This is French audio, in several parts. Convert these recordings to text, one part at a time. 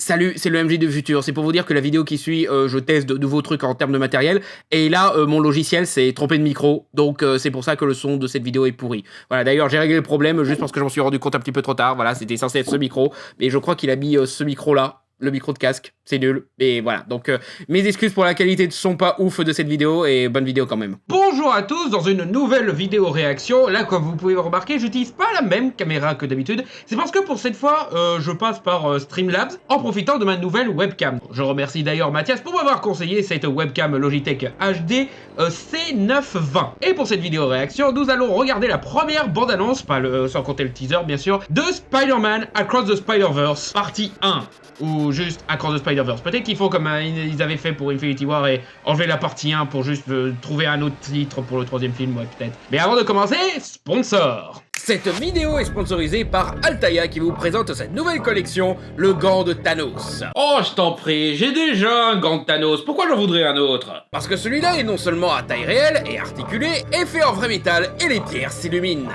Salut, c'est le MJ du futur. C'est pour vous dire que la vidéo qui suit, je teste de nouveaux trucs en termes de matériel. Et là, mon logiciel s'est trompé de micro. Donc, c'est pour ça que le son de cette vidéo est pourri. Voilà, d'ailleurs, j'ai réglé le problème juste parce que j'en suis rendu compte un petit peu trop tard. Voilà, c'était censé être ce micro. Mais je crois qu'il a mis ce micro-là. Le micro de casque, c'est nul. Et voilà, donc mes excuses pour la qualité de son pas ouf de cette vidéo, et bonne vidéo quand même. Bonjour à tous, dans une nouvelle vidéo réaction. Là, comme vous pouvez remarquer, j'utilise pas la même caméra que d'habitude. C'est parce que pour cette fois, je passe par Streamlabs en profitant de ma nouvelle webcam. Je remercie d'ailleurs Mathias pour m'avoir conseillé cette webcam Logitech HD C920. Et pour cette vidéo réaction, nous allons regarder la première bande-annonce, sans compter le teaser bien sûr, de Spider-Man Across the Spider-Verse, partie 1. Ou juste Across the Spider-Verse. Peut-être qu'ils font comme ils avaient fait pour Infinity War et enlever la partie 1 pour juste trouver un autre titre pour le troisième film, ouais peut-être. Mais avant de commencer, sponsor. Cette vidéo est sponsorisée par Altaïa qui vous présente cette nouvelle collection, le gant de Thanos. Oh, je t'en prie, j'ai déjà un gant de Thanos, pourquoi j'en voudrais un autre? Parce que celui-là est non seulement à taille réelle et articulé, et fait en vrai métal et les pierres s'illuminent.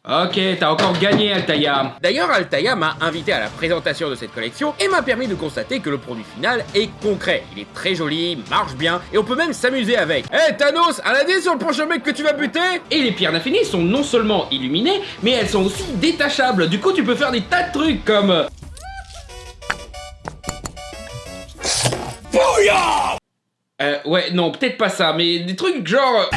Ok, t'as encore gagné Altaïa. D'ailleurs, Altaïa m'a invité à la présentation de cette collection et m'a permis de constater que le produit final est concret. Il est très joli, marche bien et on peut même s'amuser avec. Hey Thanos, un indice sur le prochain mec que tu vas buter? Et les pierres d'infini sont non seulement illuminées, mais elles sont aussi détachables. Du coup, tu peux faire des tas de trucs comme... Bouillard! Ouais, non, peut-être pas ça, mais des trucs genre...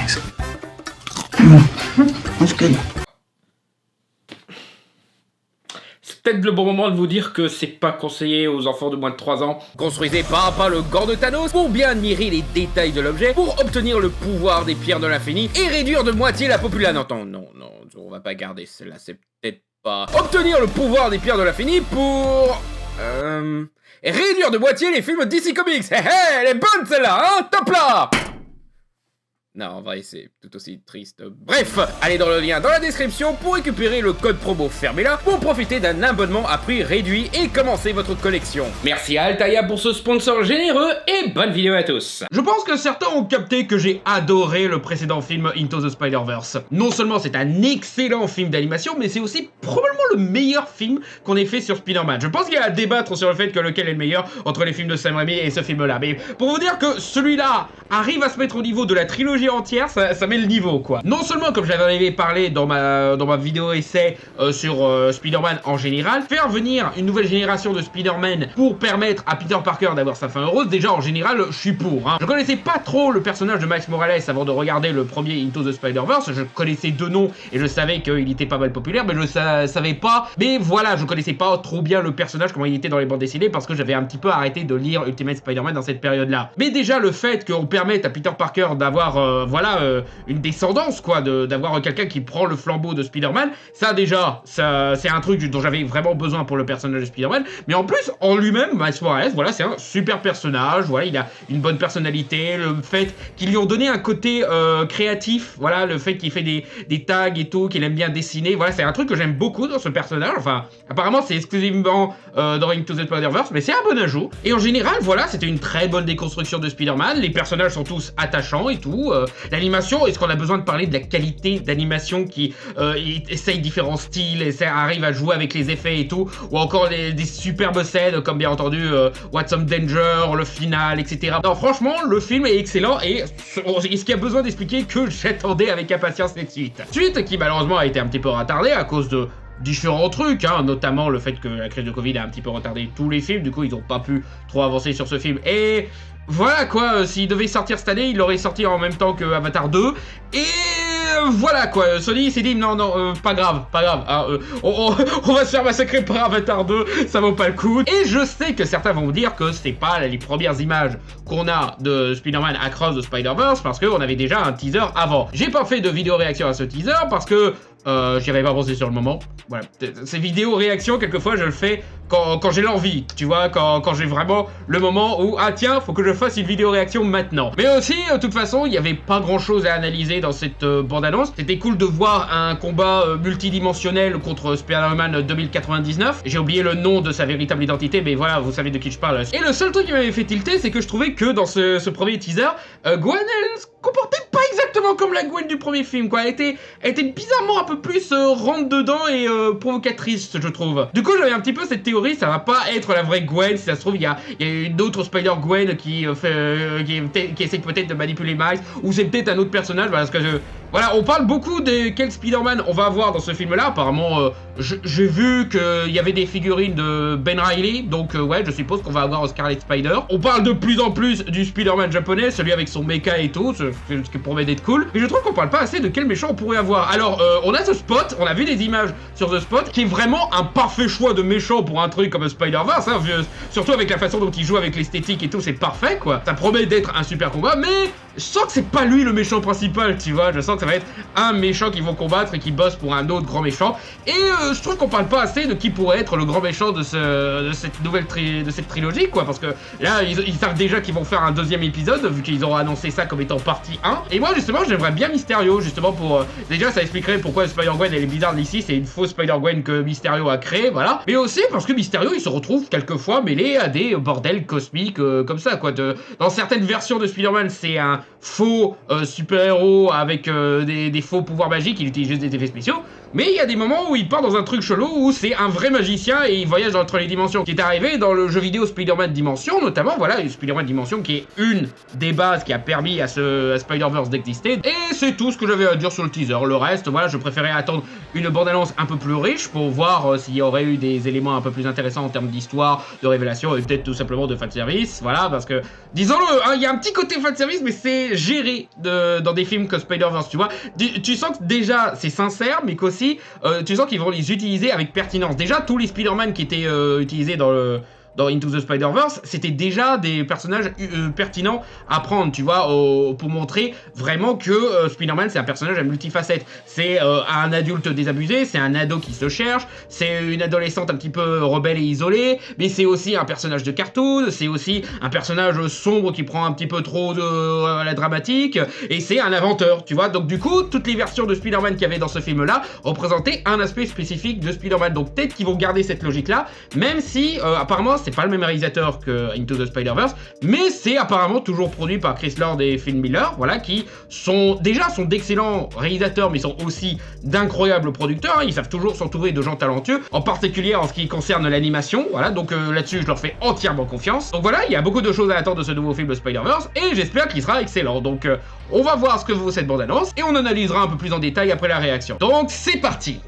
C'est peut-être le bon moment de vous dire que c'est pas conseillé aux enfants de moins de 3 ans. Construisez pas à pas le gant de Thanos pour bien admirer les détails de l'objet, pour obtenir le pouvoir des pierres de l'infini et réduire de moitié la population. Non, on va pas garder celle-là, c'est peut-être pas... Obtenir le pouvoir des pierres de l'infini pour... réduire de moitié les films DC Comics. Elle est bonne celle-là, hein? Top là! Non, en vrai, c'est tout aussi triste. Bref, allez dans le lien dans la description pour récupérer le code promo Fermez-la pour profiter d'un abonnement à prix réduit et commencer votre collection. Merci à Altaïa pour ce sponsor généreux et bonne vidéo à tous. Je pense que certains ont capté que j'ai adoré le précédent film Into the Spider-Verse. Non seulement c'est un excellent film d'animation, mais c'est aussi probablement le meilleur film qu'on ait fait sur Spider-Man. Je pense qu'il y a à débattre sur le fait que lequel est le meilleur entre les films de Sam Raimi et ce film-là. Mais pour vous dire que celui-là arrive à se mettre au niveau de la trilogie entière, ça met le niveau quoi. Non seulement comme j'avais parlé dans ma vidéo essai sur Spider-Man en général, faire venir une nouvelle génération de Spider-Man pour permettre à Peter Parker d'avoir sa fin heureuse, déjà en général je suis pour. Hein. Je connaissais pas trop le personnage de Miles Morales avant de regarder le premier Into the Spider-Verse, je connaissais deux noms et je savais qu'il était pas mal populaire, mais je savais pas, mais voilà, je connaissais pas trop bien le personnage, comment il était dans les bandes dessinées, parce que j'avais un petit peu arrêté de lire Ultimate Spider-Man dans cette période-là. Mais déjà le fait qu'on permette à Peter Parker d'avoir une descendance quoi, d'avoir quelqu'un qui prend le flambeau de Spider-Man, ça déjà, c'est un truc dont j'avais vraiment besoin pour le personnage de Spider-Man, mais en plus, en lui-même, Miles Morales, voilà, c'est un super personnage, voilà, il a une bonne personnalité, le fait qu'ils lui ont donné un côté créatif, voilà, le fait qu'il fait des tags et tout, qu'il aime bien dessiner, voilà, c'est un truc que j'aime beaucoup dans ce personnage, enfin, apparemment c'est exclusivement dans Into the Spider-Verse, mais c'est un bon ajout, et en général, voilà, c'était une très bonne déconstruction de Spider-Man, les personnages sont tous attachants et tout, l'animation, est-ce qu'on a besoin de parler de la qualité d'animation qui essaye différents styles, et ça arrive à jouer avec les effets et tout, ou encore des superbes scènes comme bien entendu What's Some Danger, le final, etc. Non, franchement, le film est excellent et est-ce qu'il y a besoin d'expliquer que j'attendais avec impatience cette suite? Suite qui malheureusement a été un petit peu retardée à cause de différents trucs, hein, notamment le fait que la crise de Covid a un petit peu retardé tous les films, du coup ils n'ont pas pu trop avancer sur ce film, et voilà quoi, s'il devait sortir cette année, il aurait sorti en même temps que Avatar 2, et voilà quoi, Sony s'est dit non, pas grave, hein, on va se faire massacrer par Avatar 2, ça vaut pas le coup. Et je sais que certains vont me dire que c'est pas les premières images qu'on a de Spider-Man Across the Spider-Verse, parce qu'on avait déjà un teaser avant. J'ai pas fait de vidéo réaction à ce teaser, parce que j'y avais pas pensé sur le moment. Voilà, ces vidéos réactions, quelquefois je le fais quand j'ai l'envie, tu vois, quand j'ai vraiment le moment où, ah tiens, faut que je fasse une vidéo réaction maintenant. Mais aussi, de toute façon, il y avait pas grand chose à analyser dans cette bande-annonce. C'était cool de voir un combat multidimensionnel contre Spider-Man 2099. J'ai oublié le nom de sa véritable identité, mais voilà, vous savez de qui je parle. Et le seul truc qui m'avait fait tilter, c'est que je trouvais que dans ce premier teaser, Gwen, elle se comportait pas pas exactement comme la Gwen du premier film, quoi. Elle était bizarrement un peu plus rentre dedans et provocatrice, je trouve. Du coup, j'avais un petit peu cette théorie, ça va pas être la vraie Gwen. Si ça se trouve, il y a une autre Spider-Gwen qui essaie peut-être de manipuler Miles, ou c'est peut-être un autre personnage, parce que voilà, on parle beaucoup de quel Spider-Man on va avoir dans ce film-là. Apparemment, j'ai vu qu'il y avait des figurines de Ben Reilly, donc ouais, je suppose qu'on va avoir Scarlet Spider. On parle de plus en plus du Spider-Man japonais, celui avec son mecha et tout, ce qui promet d'être cool. Mais je trouve qu'on parle pas assez de quel méchant on pourrait avoir. Alors, on a ce Spot, on a vu des images sur The Spot, qui est vraiment un parfait choix de méchant pour un truc comme Spider-Verse, hein, surtout avec la façon dont il joue avec l'esthétique et tout, c'est parfait, quoi. Ça promet d'être un super combat, mais je sens que c'est pas lui le méchant principal, tu vois. Je sens que ça va être un méchant qu'ils vont combattre et qui bosse pour un autre grand méchant. Et je trouve qu'on parle pas assez de qui pourrait être le grand méchant de cette nouvelle trilogie, quoi. Parce que là, ils savent déjà qu'ils vont faire un deuxième épisode, vu qu'ils ont annoncé ça comme étant partie 1. Et moi, justement, j'aimerais bien Mysterio, justement, pour... déjà, ça expliquerait pourquoi Spider-Gwen, elle est bizarre d'ici. C'est une fausse Spider-Gwen que Mysterio a créée, voilà. Mais aussi parce que Mysterio, il se retrouve quelquefois mêlé à des bordels cosmiques comme ça, quoi. Dans certaines versions de Spider-Man, c'est un faux super-héros avec des faux pouvoirs magiques, il utilise juste des effets spéciaux. Mais il y a des moments où il part dans un truc chelou où c'est un vrai magicien et il voyage entre les dimensions. Qui est arrivé dans le jeu vidéo Spider-Man Dimension, notamment, voilà, Spider-Man Dimension qui est une des bases qui a permis à Spider-Verse d'exister. Et c'est tout ce que j'avais à dire sur le teaser. Le reste, voilà, je préférais attendre une bande-annonce un peu plus riche pour voir s'il y aurait eu des éléments un peu plus intéressants en termes d'histoire, de révélation et peut-être tout simplement de fanservice. Voilà, parce que, disons-le, hein, il y a un petit côté fanservice, mais c'est géré dans des films comme Spider-Verse, tu vois. Tu sens que déjà, c'est sincère, mais qu'aussi tu sens qu'ils vont les utiliser avec pertinence. Déjà, tous les Spider-Man qui étaient utilisés dans Into the Spider-Verse, c'était déjà des personnages pertinents à prendre, tu vois, pour montrer vraiment que Spider-Man, c'est un personnage à multifacette. C'est un adulte désabusé, c'est un ado qui se cherche, c'est une adolescente un petit peu rebelle et isolée, mais c'est aussi un personnage de cartoon, c'est aussi un personnage sombre qui prend un petit peu trop à la dramatique, et c'est un inventeur, tu vois. Donc du coup, toutes les versions de Spider-Man qu'il y avait dans ce film-là représentaient un aspect spécifique de Spider-Man. Donc peut-être qu'ils vont garder cette logique-là, même si apparemment c'est pas le même réalisateur que Into the Spider-Verse, mais c'est apparemment toujours produit par Chris Lord et Phil Miller, voilà, qui sont d'excellents réalisateurs, mais sont aussi d'incroyables producteurs, hein. Ils savent toujours s'entourer de gens talentueux, en particulier en ce qui concerne l'animation, voilà, donc là-dessus je leur fais entièrement confiance. Donc voilà, il y a beaucoup de choses à attendre de ce nouveau film de Spider-Verse, et j'espère qu'il sera excellent. Donc on va voir ce que vaut cette bande-annonce, et on analysera un peu plus en détail après la réaction. Donc c'est parti.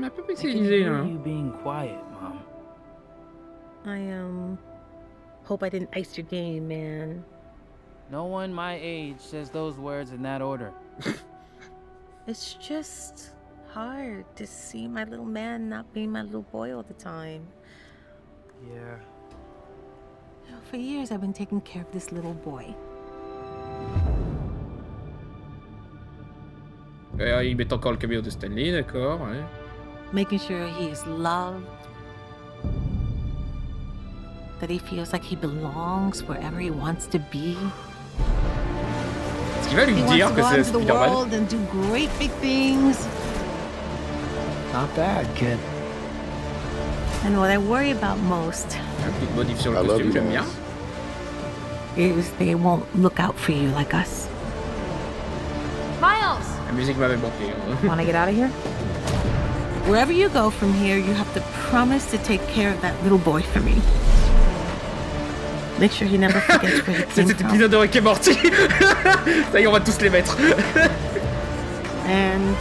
Un peu pixelisé, là. You being quiet, Mom. I hope I didn't ice your game, man. No one my age says those words in that order. It's just hard to see my little man not being my little boy all the time. Yeah. You know, for years I've been taking care of this little boy. Il met encore le caméo de Stanley, d'accord, ouais. Making sure he is loved, that he feels like he belongs wherever he wants to be. Est-ce qu'il va lui dire que c'est Spider-Man? And do great big things. Not bad, kid. And what I worry about most Un petit modif sur le costume, j'aime bien. is they won't look out for you like us. Miles! La musique m'avait manqué. Want to get out of here? Wherever you go from here, you have to promise to take care of that little boy for me. Make sure he never forgets where he C'est came cet from. épisode de Rick et Morty. Ça y est, on va tous les mettre. And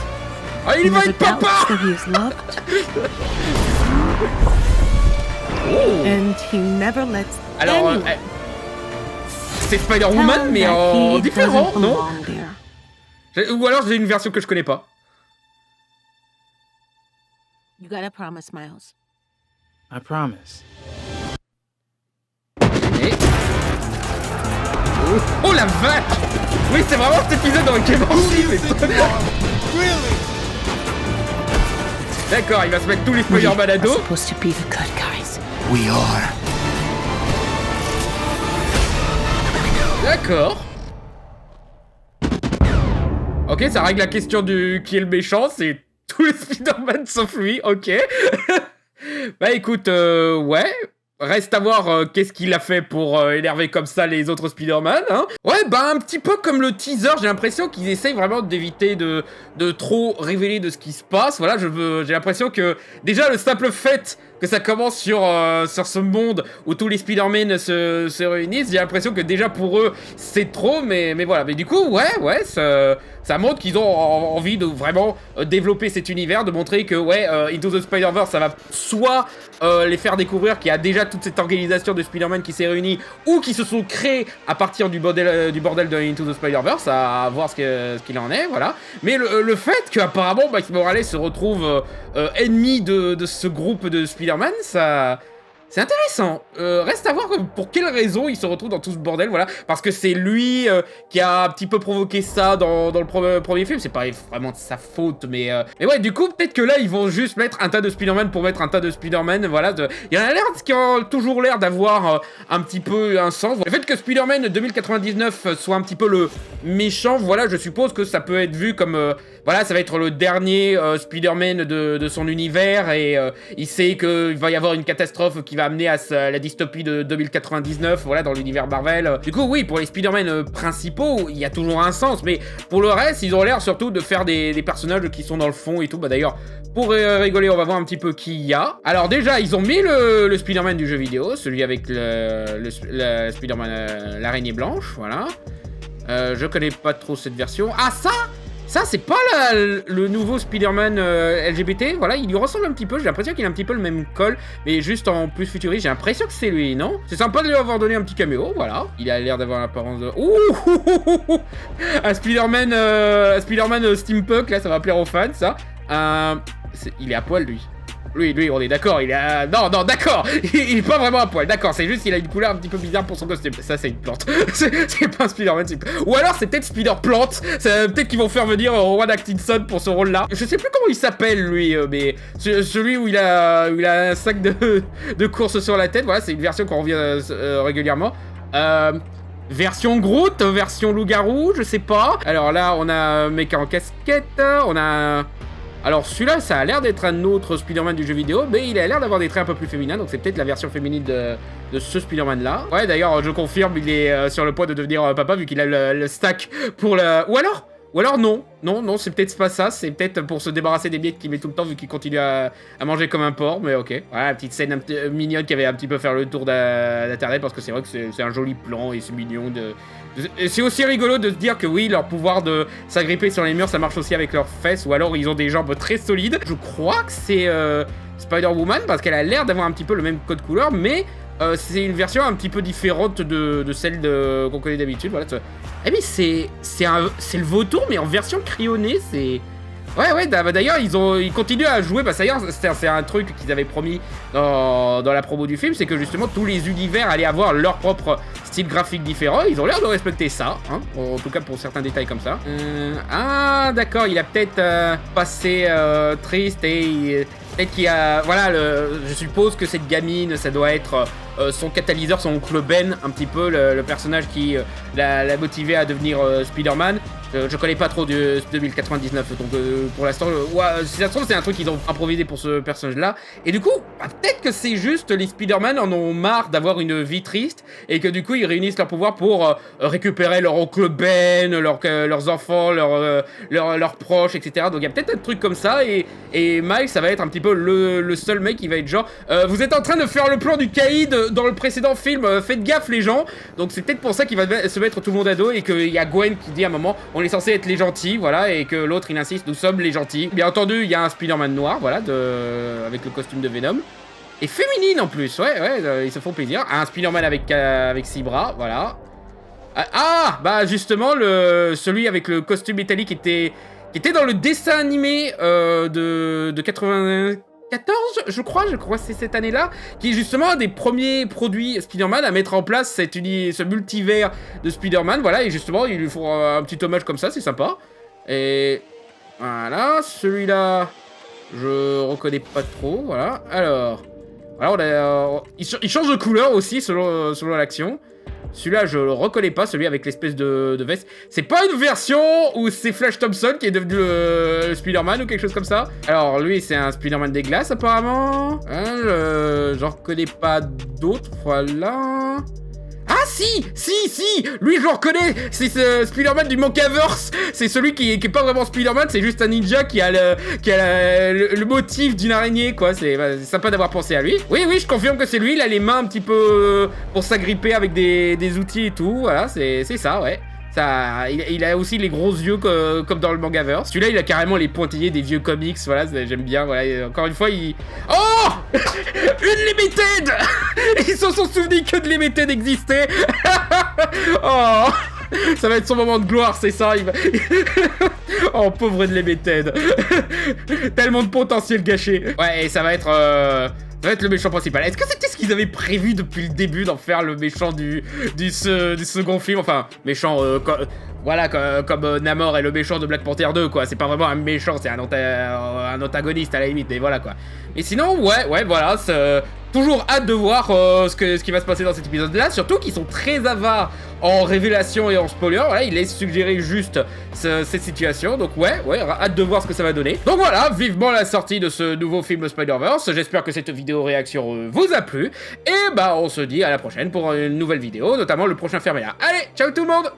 Ah, he il va never être papa. doubts that he is loved. Oh. And he never lets Alors, anyone c'est tell Spider-Woman, him mais that en he différent, doesn't non? belong there. Ou alors j'ai une version que je connais pas. You gotta promise, Miles. I promise. Et... Oh la vache! Oui, c'est vraiment cet épisode dans lequel c'est D'accord, il va se mettre tous les Spider-Man à We're dos. supposed to be the good guys. We are. D'accord. Ok, ça règle la question du qui est le méchant, c'est tous les Spider-Man sauf lui, ok. Bah écoute, ouais. Reste à voir qu'est-ce qu'il a fait pour énerver comme ça les autres Spider-Man, hein. Ouais, bah un petit peu comme le teaser, j'ai l'impression qu'ils essayent vraiment d'éviter de trop révéler de ce qui se passe. Voilà, j'ai l'impression que déjà le simple fait que ça commence sur ce monde où tous les Spider-Man se réunissent, j'ai l'impression que déjà pour eux c'est trop, mais voilà. Mais du coup, ouais, ça montre qu'ils ont envie de vraiment développer cet univers, de montrer que ouais, Into the Spider-Verse, ça va soit les faire découvrir qu'il y a déjà toute cette organisation de Spider-Man qui s'est réunie, ou qui se sont créés à partir du bordel de Into the Spider-Verse, à voir ce qu'il en est, voilà. Mais le fait qu'apparemment Miles Morales se retrouve ennemi de ce groupe de Spider-Man, ça... C'est intéressant. Reste à voir pour quelle raison il se retrouve dans tout ce bordel, voilà. Parce que c'est lui qui a un petit peu provoqué ça dans le premier film. C'est pas vraiment de sa faute, mais ouais, du coup, peut-être que là, ils vont juste mettre un tas de Spider-Man pour mettre un tas de Spider-Man, voilà. Il y en a l'air qui ont toujours l'air d'avoir un petit peu un sens. Le fait que Spider-Man 2099 soit un petit peu le méchant, voilà, je suppose que ça peut être vu comme... voilà, ça va être le dernier Spider-Man de son univers, et il sait qu'il va y avoir une catastrophe qui va amener à la dystopie de 2099, voilà, dans l'univers Marvel. Du coup, oui, pour les Spider-Man principaux, il y a toujours un sens, mais pour le reste, ils ont l'air surtout de faire des personnages qui sont dans le fond et tout. Bah d'ailleurs, pour rigoler, on va voir un petit peu qui il y a. Alors déjà, ils ont mis le Spider-Man du jeu vidéo, celui avec le Spider-Man, l'araignée blanche, voilà. Je connais pas trop cette version. Ah, ça, c'est pas le nouveau Spider-Man LGBT, voilà, il lui ressemble un petit peu, j'ai l'impression qu'il a un petit peu le même col, mais juste en plus futuriste, j'ai l'impression que c'est lui, non? C'est sympa de lui avoir donné un petit caméo, voilà. Il a l'air d'avoir l'apparence de... Ouh, un Spider-Man steampunk, là, ça va plaire aux fans, ça. Il est à poil, lui. Lui, on est d'accord, il a... Non, d'accord, il est pas vraiment à poil, d'accord, c'est juste qu'il a une couleur un petit peu bizarre pour son costume. Ça, c'est une plante. C'est pas un Spider-Man, ou alors c'est peut-être Spider-Plante, peut-être qu'ils vont faire venir Rowan Atkinson pour ce rôle-là. Je sais plus comment il s'appelle, lui, mais celui où il a un sac de course sur la tête, voilà, c'est une version qu'on revient régulièrement. Version Groot, version loup-garou, je sais pas. Alors là, on a un mec en casquette, on a... Alors celui-là, ça a l'air d'être un autre Spider-Man du jeu vidéo, mais il a l'air d'avoir des traits un peu plus féminins, donc c'est peut-être la version féminine de ce Spider-Man-là. Ouais, d'ailleurs, je confirme, il est sur le point de devenir papa, vu qu'il a le stack pour la... Ou alors non, c'est peut-être pas ça, c'est peut-être pour se débarrasser des miettes qu'il met tout le temps, vu qu'il continue à manger comme un porc, mais ok. Voilà, la petite scène mignonne qui avait un petit peu faire le tour d'Internet, parce que c'est vrai que c'est un joli plan, et c'est mignon c'est aussi rigolo de se dire que oui, leur pouvoir de s'agripper sur les murs, ça marche aussi avec leurs fesses, ou alors ils ont des jambes très solides. Je crois que c'est Spider-Woman, parce qu'elle a l'air d'avoir un petit peu le même code couleur, mais c'est une version un petit peu différente de celle qu'on connaît d'habitude. Voilà. Eh bien, c'est le vautour, mais en version crayonnée, c'est... Ouais, d'ailleurs, ils continuent à jouer, bah d'ailleurs, c'est un truc qu'ils avaient promis dans la promo du film, c'est que justement, tous les univers allaient avoir leur propre style graphique différent, ils ont l'air de respecter ça, hein, en tout cas pour certains détails comme ça. Ah, d'accord, il a peut-être passé triste, et peut-être qu'il y a... Voilà, je suppose que cette gamine, ça doit être... son catalyseur, son oncle Ben, un petit peu, le personnage qui l'a motivé à devenir Spider-Man. Je connais pas trop de 2099, donc pour l'instant, si ça se trouve, c'est un truc qu'ils ont improvisé pour ce personnage-là. Et du coup, bah, peut-être que c'est juste les Spider-Man en ont marre d'avoir une vie triste, et que du coup, ils réunissent leur pouvoir pour récupérer leur oncle Ben, leurs enfants, leurs proches, etc. Donc il y a peut-être un truc comme ça, et Miles, ça va être un petit peu le seul mec qui va être genre, vous êtes en train de faire le plan du caïd dans le précédent film, faites gaffe les gens. Donc c'est peut-être pour ça qu'il va se mettre tout le monde à dos, et qu'il y a Gwen qui dit à un moment, on est censé être les gentils, voilà, et que l'autre il insiste, nous sommes les gentils. Bien entendu, il y a un Spider-Man noir, voilà, avec le costume de Venom. Et féminine en plus, ouais, ils se font plaisir. Un Spider-Man avec 6 bras, voilà. Ah, bah justement, celui avec le costume métallique qui était dans le dessin animé de 94, je crois c'est cette année-là, qui est justement un des premiers produits Spider-Man à mettre en place ce multivers de Spider-Man, voilà, et justement, ils lui font un petit hommage comme ça, c'est sympa. Et voilà, celui-là, je reconnais pas trop, voilà. Alors, voilà, il change de couleur aussi selon l'action. Celui-là, je le reconnais pas, celui avec l'espèce de veste. C'est pas une version où c'est Flash Thompson qui est devenu le Spider-Man ou quelque chose comme ça. Alors, lui, c'est un Spider-Man des glaces, apparemment. Hein, j'en reconnais pas d'autres, voilà. Ah si, lui je le reconnais, c'est ce Spider-Man du Mancaverse, c'est celui qui est pas vraiment Spider-Man, c'est juste un ninja qui a le motif d'une araignée, quoi, c'est sympa d'avoir pensé à lui. Oui, je confirme que c'est lui, il a les mains un petit peu pour s'agripper avec des outils et tout, voilà, c'est ça, ouais. Ça, il a aussi les gros yeux comme dans le Mangaverse. Celui-là, il a carrément les pointillés des vieux comics, voilà, j'aime bien, voilà. Et encore une fois, il... Oh une Limited. Ils se sont souvenus que de Limited existait. Oh, ça va être son moment de gloire, c'est ça. Oh, pauvre de Limited. Tellement de potentiel gâché. Ouais, et ça va être... Ça va être le méchant principal. Est-ce que c'était ce qu'ils avaient prévu depuis le début d'en faire le méchant du second film? Enfin, méchant, voilà, comme Namor est le méchant de Black Panther 2, quoi. C'est pas vraiment un méchant, c'est un antagoniste à la limite, mais voilà, quoi. Mais sinon, ouais, voilà, toujours hâte de voir ce qui va se passer dans cet épisode-là, surtout qu'ils sont très avares en révélation et en spoiler. Voilà, ils laissent suggérer juste cette situation, donc ouais, hâte de voir ce que ça va donner. Donc voilà, vivement la sortie de ce nouveau film Spider-Verse. J'espère que cette vidéo réaction vous a plu, et bah on se dit à la prochaine pour une nouvelle vidéo, notamment le prochain Ferméa. Allez, ciao tout le monde!